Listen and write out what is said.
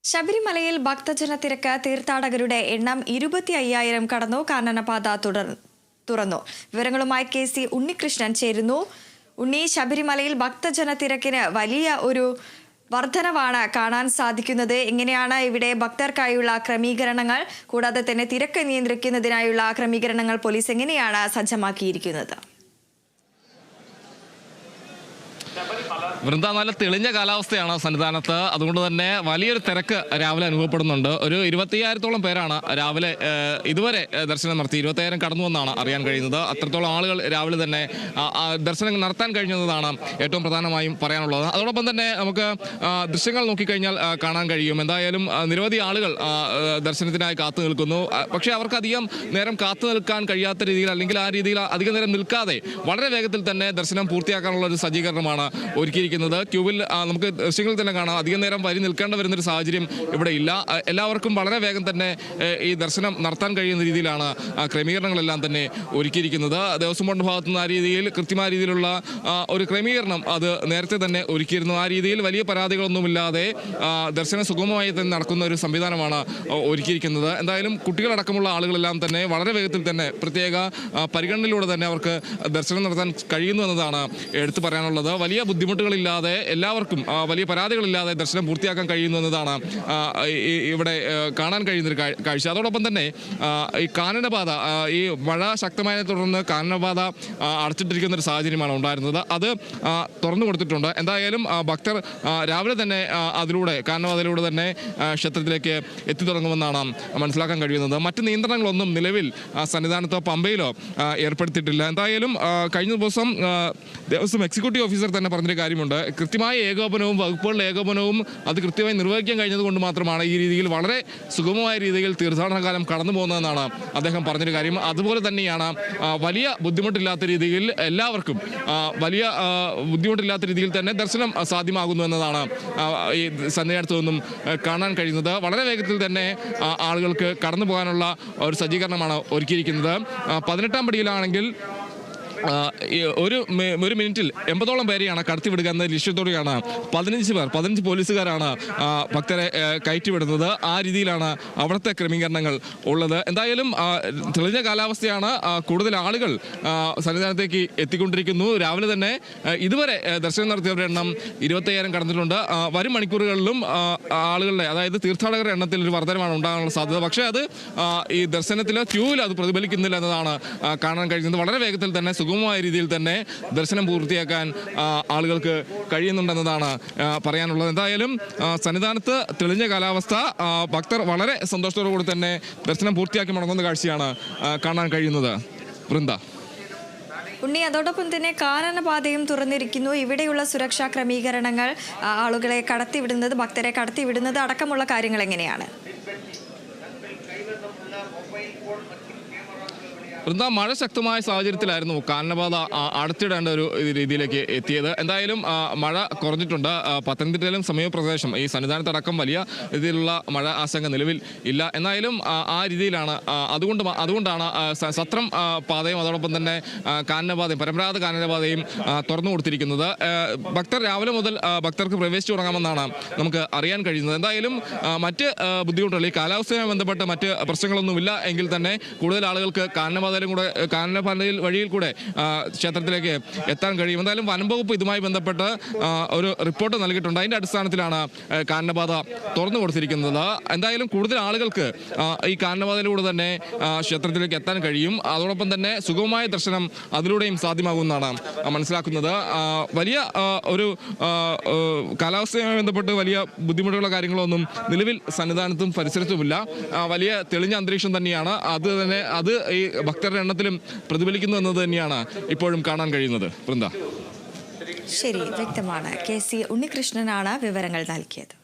ശബരിമലയിൽ ഭക്തജന തിരക്ക് തീർത്ഥാടകരുടെ എണ്ണം 25,000 കടന്നു. കാനനപാത തുറന്നു. വിവരങ്ങളുമായി KC ഉണ്ണികൃഷ്ണൻ ചേരുന്നു. ഉണ്ണി, ശബരിമലയിൽ ഭക്തജന തിരക്കിന് വലിയ ഒരു വർധനവാണ് കാണാൻ സാധിക്കുന്നത്. എങ്ങനെയാണ് ഇവിടെ ഭക്തർക്കായുള്ള ക്രമീകരണങ്ങൾ, കൂടാതെ തന്നെ തിരക്ക് നിയന്ത്രിക്കുന്നതിനായുള്ള ക്രമീകരണങ്ങൾ പോലീസ് എങ്ങനെയാണ് സജ്ജമാക്കിയിരിക്കുന്നത്? വൃന്ദ, നല്ല തെളിഞ്ഞ കാലാവസ്ഥയാണ് സന്നിധാനത്ത്. അതുകൊണ്ട് തന്നെ വലിയൊരു തിരക്ക് രാവിലെ അനുഭവപ്പെടുന്നുണ്ട്. ഒരു 25,000-ഓളം പേരാണ് രാവിലെ ഇതുവരെ ദർശനം നടത്തി. 20,000 കടന്നുവെന്നാണ് അറിയാൻ കഴിയുന്നത്. അത്രത്തോളം ആളുകൾ രാവിലെ തന്നെ ദർശനം നടത്താൻ കഴിഞ്ഞതാണ് ഏറ്റവും പ്രധാനമായും പറയാനുള്ളത്. അതോടൊപ്പം തന്നെ നമുക്ക് ദൃശ്യങ്ങൾ നോക്കിക്കഴിഞ്ഞാൽ കാണാൻ കഴിയും. എന്തായാലും നിരവധി ആളുകൾ ദർശനത്തിനായി കാത്തു നിൽക്കുന്നു. പക്ഷേ അവർക്ക് അധികം നേരം കാത്തു നിൽക്കാൻ കഴിയാത്ത രീതിയിൽ, അല്ലെങ്കിൽ ആ രീതിയിൽ അധികം നേരം നിൽക്കാതെ വളരെ വേഗത്തിൽ തന്നെ ദർശനം പൂർത്തിയാക്കാനുള്ള ഒരു സജ്ജീകരണമാണ് ഒരുക്കിയിരിക്കുന്നത്. ക്യൂവിൽ നമുക്ക് ദൃശ്യങ്ങളിൽ തന്നെ കാണാം, അധികം നേരം വരി നിൽക്കേണ്ട വരുന്നൊരു സാഹചര്യം ഇവിടെ ഇല്ല. എല്ലാവർക്കും വളരെ വേഗം തന്നെ ഈ ദർശനം നടത്താൻ കഴിയുന്ന രീതിയിലാണ് ക്രമീകരണങ്ങളെല്ലാം തന്നെ ഒരുക്കിയിരിക്കുന്നത്. ദേവസ്വം ബോർഡ് ഭാഗത്തു നിന്ന് ആ രീതിയിൽ കൃത്യമായ രീതിയിലുള്ള ഒരു ക്രമീകരണം അത് നേരത്തെ തന്നെ ഒരുക്കിയിരുന്നു. ആ രീതിയിൽ വലിയ പരാതികളൊന്നുമില്ലാതെ ദർശനം സുഗമമായി തന്നെ നടക്കുന്ന ഒരു സംവിധാനമാണ് ഒരുക്കിയിരിക്കുന്നത്. എന്തായാലും കുട്ടികളടക്കമുള്ള ആളുകളെല്ലാം തന്നെ വളരെ വേഗത്തിൽ തന്നെ പ്രത്യേക പരിഗണനയിലൂടെ തന്നെ അവർക്ക് ദർശനം നടത്താൻ കഴിയുന്നു എന്നതാണ് എടുത്തു പറയാനുള്ളത്. വലിയ ബുദ്ധിമുട്ടുകളില്ലാതെ എല്ലാവർക്കും വലിയ പരാതികളില്ലാതെ ദർശനം പൂർത്തിയാക്കാൻ കഴിയുന്നു എന്നതാണ് ഇവിടെ കാണാൻ കഴിയുന്നൊരു കാഴ്ച. അതോടൊപ്പം തന്നെ ഈ കാനനപാത, ഈ മഴ ശക്തമായതിനെ തുടർന്ന് കാനനപാത അടച്ചിട്ടിരിക്കുന്ന ഒരു സാഹചര്യമാണ് ഉണ്ടായിരുന്നത്. അത് തുറന്നു കൊടുത്തിട്ടുണ്ട്. എന്തായാലും ഭക്തർ രാവിലെ തന്നെ അതിലൂടെ കാനനപാതയിലൂടെ തന്നെ ക്ഷേത്രത്തിലേക്ക് എത്തിത്തുടങ്ങുമെന്നാണ് മനസ്സിലാക്കാൻ കഴിയുന്നത്. മറ്റ് നിയന്ത്രണങ്ങളൊന്നും നിലവിൽ സന്നിധാനത്തോ പമ്പയിലോ ഏർപ്പെടുത്തിയിട്ടില്ല. എന്തായാലും കഴിഞ്ഞ ദിവസം ദേവസ്വം എക്സിക്യൂട്ടീവ് ഓഫീസർ തന്നെ പറഞ്ഞൊരു കാര്യമുണ്ട്. കൃത്യമായ ഏകോപനവും വകുപ്പുകളുടെ ഏകോപനവും അത് കൃത്യമായി നിർവഹിക്കാൻ കഴിഞ്ഞതുകൊണ്ട് മാത്രമാണ് ഈ രീതിയിൽ വളരെ സുഗമമായ രീതിയിൽ തീർത്ഥാടന കാലം കടന്നു പോകുന്നതെന്നാണ് അദ്ദേഹം പറഞ്ഞൊരു കാര്യം. അതുപോലെ തന്നെയാണ് വലിയ ബുദ്ധിമുട്ടില്ലാത്ത രീതിയിൽ എല്ലാവർക്കും വലിയ ബുദ്ധിമുട്ടില്ലാത്ത രീതിയിൽ തന്നെ ദർശനം സാധ്യമാകുന്നു എന്നതാണ് ഈ സന്നിധാനത്ത് നിന്നും കാണാൻ കഴിയുന്നത്. വളരെ വേഗത്തിൽ തന്നെ ആളുകൾക്ക് കടന്നു പോകാനുള്ള ഒരു സജ്ജീകരണമാണ് ഒരുക്കിയിരിക്കുന്നത്. 18-ാം പടിയിലാണെങ്കിൽ ഒരു മിനിറ്റിൽ 80-ഓളം പേരെയാണ് കടത്തിവിടുക എന്ന ലക്ഷ്യത്തോടെയാണ് 15 പോലീസുകാരാണ് ഭക്തരെ കയറ്റിവിടുന്നത്. ആ രീതിയിലാണ് അവിടുത്തെ ക്രമീകരണങ്ങൾ ഉള്ളത്. എന്തായാലും തെളിഞ്ഞ കാലാവസ്ഥയാണ്. കൂടുതൽ ആളുകൾ സന്നിധാനത്തേക്ക് എത്തിക്കൊണ്ടിരിക്കുന്നു. രാവിലെ തന്നെ ഇതുവരെ ദർശനം നടത്തിയവരുടെ എണ്ണം 25,000 കടന്നിട്ടുണ്ട്. വരും മണിക്കൂറുകളിലും ആളുകളുടെ, അതായത് തീർത്ഥാടകരുടെ എണ്ണത്തിൽ ഒരു വർധനമാണ് ഉണ്ടാകാനുള്ള സാധ്യത. പക്ഷേ അത് ഈ ദർശനത്തിലെ ക്യൂവിൽ അത് പ്രതിഫലിക്കുന്നില്ല എന്നതാണ് കാണാൻ കഴിയുന്നത്. വളരെ വേഗത്തിൽ തന്നെ സുഗമമായ രീതിയിൽ തന്നെ ദർശനം പൂർത്തിയാക്കാൻ ആളുകൾക്ക് കഴിയുന്നുണ്ടെന്നതാണ് പറയാനുള്ളത്. എന്തായാലും സന്നിധാനത്ത് തെളിഞ്ഞ കാലാവസ്ഥ, ഭക്തർ വളരെ സന്തോഷത്തോടു കൂടി തന്നെ ദർശനം പൂർത്തിയാക്കി മടങ്ങുന്ന കാഴ്ചയാണ് കാണാൻ കഴിയുന്നത്. വൃന്ദ. ഉണ്ണി, അതോടൊപ്പം തന്നെ കാനനപാതയും തുറന്നിരിക്കുന്നു. ഇവിടെയുള്ള സുരക്ഷാ ക്രമീകരണങ്ങൾ, ആളുകളെ കടത്തിവിടുന്നത്, ഭക്തരെ കടത്തിവിടുന്നത് അടക്കമുള്ള കാര്യങ്ങൾ എങ്ങനെയാണ്? വൃന്ദ, മഴ ശക്തമായ സാഹചര്യത്തിലായിരുന്നു കാനനപാത അടച്ചിടേണ്ട ഒരു രീതിയിലേക്ക് എത്തിയത്. എന്തായാലും മഴ കുറഞ്ഞിട്ടുണ്ട്. പത്തനംതിട്ടയിലും സമീപപ്രദേശം ഈ സന്നിധാനത്തടക്കം വലിയ രീതിയിലുള്ള മഴ ആശങ്ക നിലവിൽ ഇല്ല. എന്നാലും ആ രീതിയിലാണ്. അതുകൊണ്ടാണ് സത്രം പാതയും അതോടൊപ്പം തന്നെ കാനനപാതയും, പരമ്പരാഗത കാനനപാതയും തുറന്നു കൊടുത്തിരിക്കുന്നത്. ഭക്തർ രാവിലെ മുതൽ ഭക്തർക്ക് പ്രവേശിച്ചു തുടങ്ങാമെന്നാണ് നമുക്ക് അറിയാൻ കഴിയുന്നത്. എന്തായാലും മറ്റ് ബുദ്ധിമുട്ടുകൾ, ഈ കാലാവസ്ഥയുമായി ബന്ധപ്പെട്ട് മറ്റ് പ്രശ്നങ്ങളൊന്നുമില്ല എങ്കിൽ തന്നെ കൂടുതൽ ആളുകൾക്ക് കാനനപാതയിൽ വഴിയിൽ കൂടെ ക്ഷേത്രത്തിലേക്ക് എത്താൻ കഴിയും. എന്തായാലും വനംവകുപ്പ് ഇതുമായി ബന്ധപ്പെട്ട് ഒരു റിപ്പോർട്ട് നൽകിയിട്ടുണ്ട്. അതിന്റെ അടിസ്ഥാനത്തിലാണ് കാനനപാത തുറന്നു കൊടുത്തിരിക്കുന്നത്. എന്തായാലും കൂടുതൽ ആളുകൾക്ക് ഈ കാനനപാതയിലൂടെ തന്നെ ക്ഷേത്രത്തിലേക്ക് എത്താൻ കഴിയും. അതോടൊപ്പം തന്നെ സുഗമമായ ദർശനം അതിലൂടെയും സാധ്യമാകുമെന്നാണ് മനസ്സിലാക്കുന്നത്. വലിയ ഒരു കാലാവസ്ഥയുമായി ബന്ധപ്പെട്ട് വലിയ ബുദ്ധിമുട്ടുള്ള കാര്യങ്ങളൊന്നും നിലവിൽ സന്നിധാനത്തും പരിസരത്തുമില്ല. വലിയ തെളിഞ്ഞ അന്തരീക്ഷം തന്നെയാണ്. അത് ഈ ഭക്തരുടെ എണ്ണത്തിലും പ്രതിഫലിക്കുന്നു എന്നത് തന്നെയാണ് ഇപ്പോഴും കാണാൻ കഴിയുന്നത്. വൃന്ദ. ശരി, വ്യക്തമാണ്. KC ഉണ്ണികൃഷ്ണനാണ് വിവരങ്ങൾ നൽകിയത്.